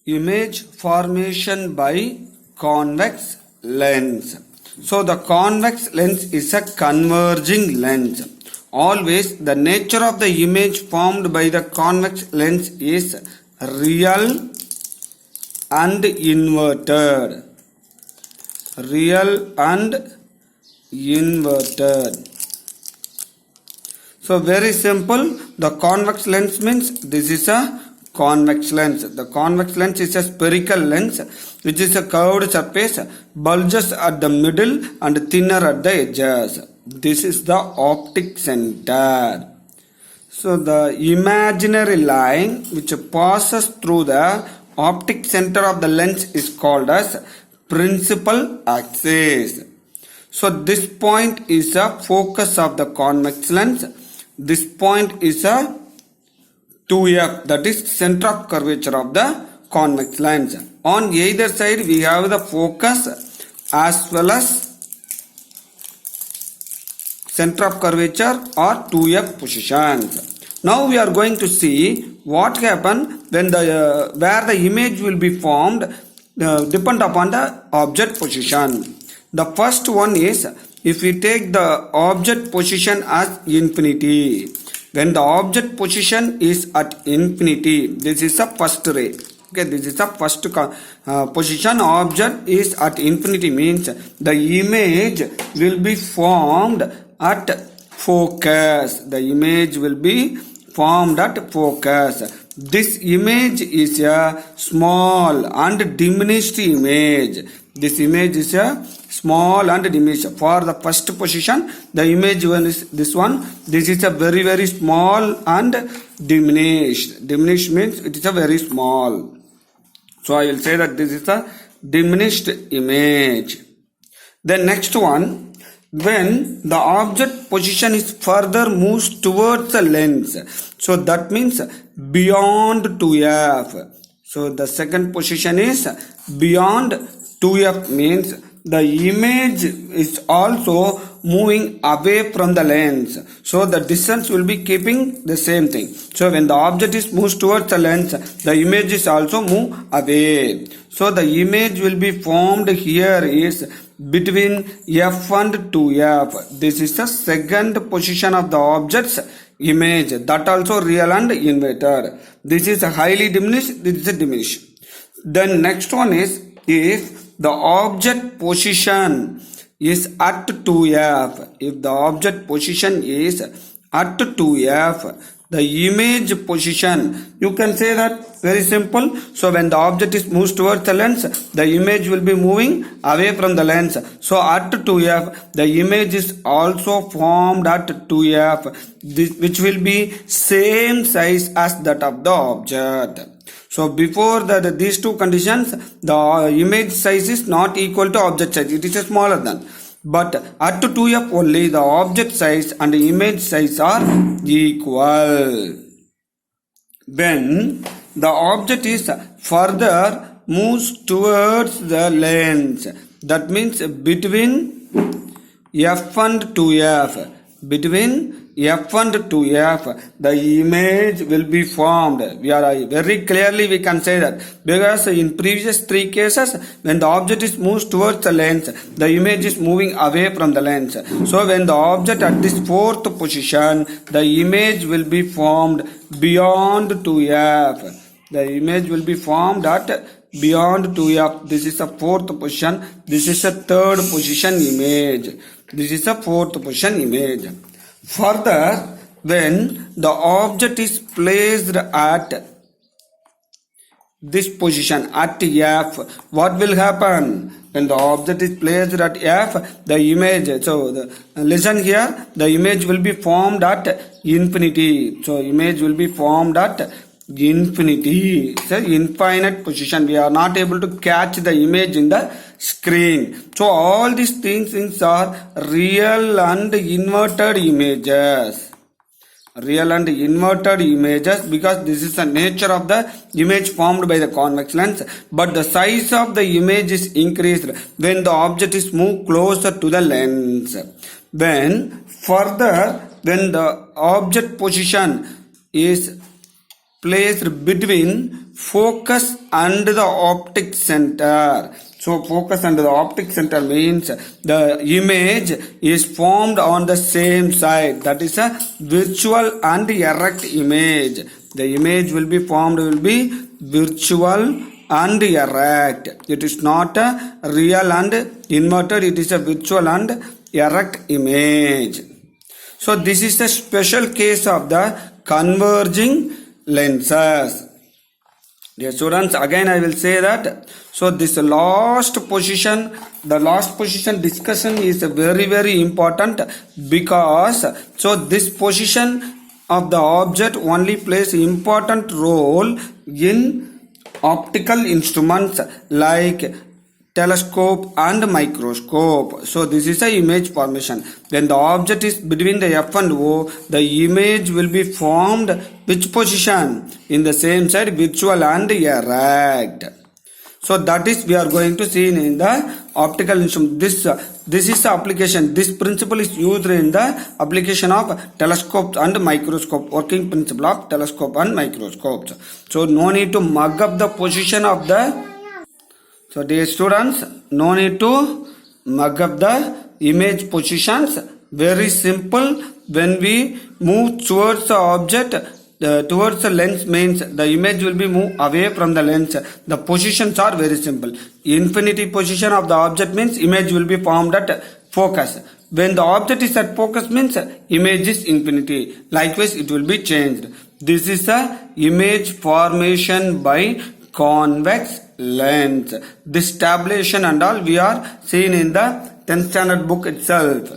Image formation by convex lens. So the convex lens is a converging lens. Always the nature of the image formed by the convex lens is real and inverted. Real and inverted. So very simple. The convex lens means this is a convex lens. The convex lens is a spherical lens which is a curved surface, bulges at the middle and thinner at the edges. This is the optic center. So the imaginary line which passes through the optic center of the lens is called as principal axis. So this point is a focus of the convex lens. This point is a 2f, that is center of curvature of the convex lens. On either side we have the focus as well as center of curvature or 2f positions. Now we are going to see what happens when where the image will be formed depend upon the object position. The first one is if we take the object position as infinity. When the object position is at infinity, this is the first ray. Okay, this is the first position. Object is at infinity means the image will be formed at focus. The image will be formed at focus. This image is a small and diminished image. This image is a small and diminished. For the first position, the image one is this one. This is a very, very small and diminished. Diminished means it is a very small. So I will say that this is a diminished image. The next one, when the object position is further moves towards the lens. So that means beyond 2f. So the second position is beyond 2f means the image is also moving away from the lens. So the distance will be keeping the same thing. So when the object is moves towards the lens, the image is also move away. So the image will be formed here is between f and 2f. This is the second position of the object's image. That also real and inverted. This is a highly diminished. This is a diminished. Then next one is if the object position is at 2f. If the object position is at 2f, the image position, you can say that very simple. So when the object is moves towards the lens, the image will be moving away from the lens. So at 2f, the image is also formed at 2f, which will be same size as that of the object. So before these two conditions, the image size is not equal to object size. It is smaller than. But at 2f only the object size and the image size are equal. When the object is further moves towards the lens, that means between f and 2f. Between f and 2f, the image will be formed. We can say that because in previous three cases, when the object is moves towards the lens, the image is moving away from the lens. So when the object at this fourth position, the image will be formed beyond 2f. The image will be formed at beyond 2f. This is the fourth position. This is the third position image. This is the fourth position image. Further, when the object is placed at this position at f, what will happen? When the object is placed at f, the image, so listen here, the image will be formed at infinity. So image will be formed at infinity. It's an infinite position. We are not able to catch the image in the screen. So all these things are real and inverted images. Real and inverted images because this is the nature of the image formed by the convex lens. But the size of the image is increased when the object is moved closer to the lens. When the object position is placed between focus and the optic center. So focus and the optic center means the image is formed on the same side. That is a virtual and erect image. The image will be formed will be virtual and erect. It is not a real and inverted. It is a virtual and erect image. So this is the special case of the converging lenses. Dear students, again I will say that. So this last position discussion is very important, because so this position of the object only plays important role in optical instruments like telescope and microscope. So this is a image formation. When the object is between the F and O, the image will be formed which position? In the same side, virtual and erect. So that is we are going to see in the optical instrument. This is the application. This principle is used in the application of telescopes and microscope. Working principle of telescope and microscopes. So no need to mug up the position of the. So dear students, no need to mug up the image positions. Very simple. When we move towards the object, towards the lens means the image will be moved away from the lens. The positions are very simple. Infinity position of the object means image will be formed at focus. When the object is at focus means image is infinity. Likewise, it will be changed. This is the image formation by convex lens. This tabulation and all we are seen in the 10th standard book itself.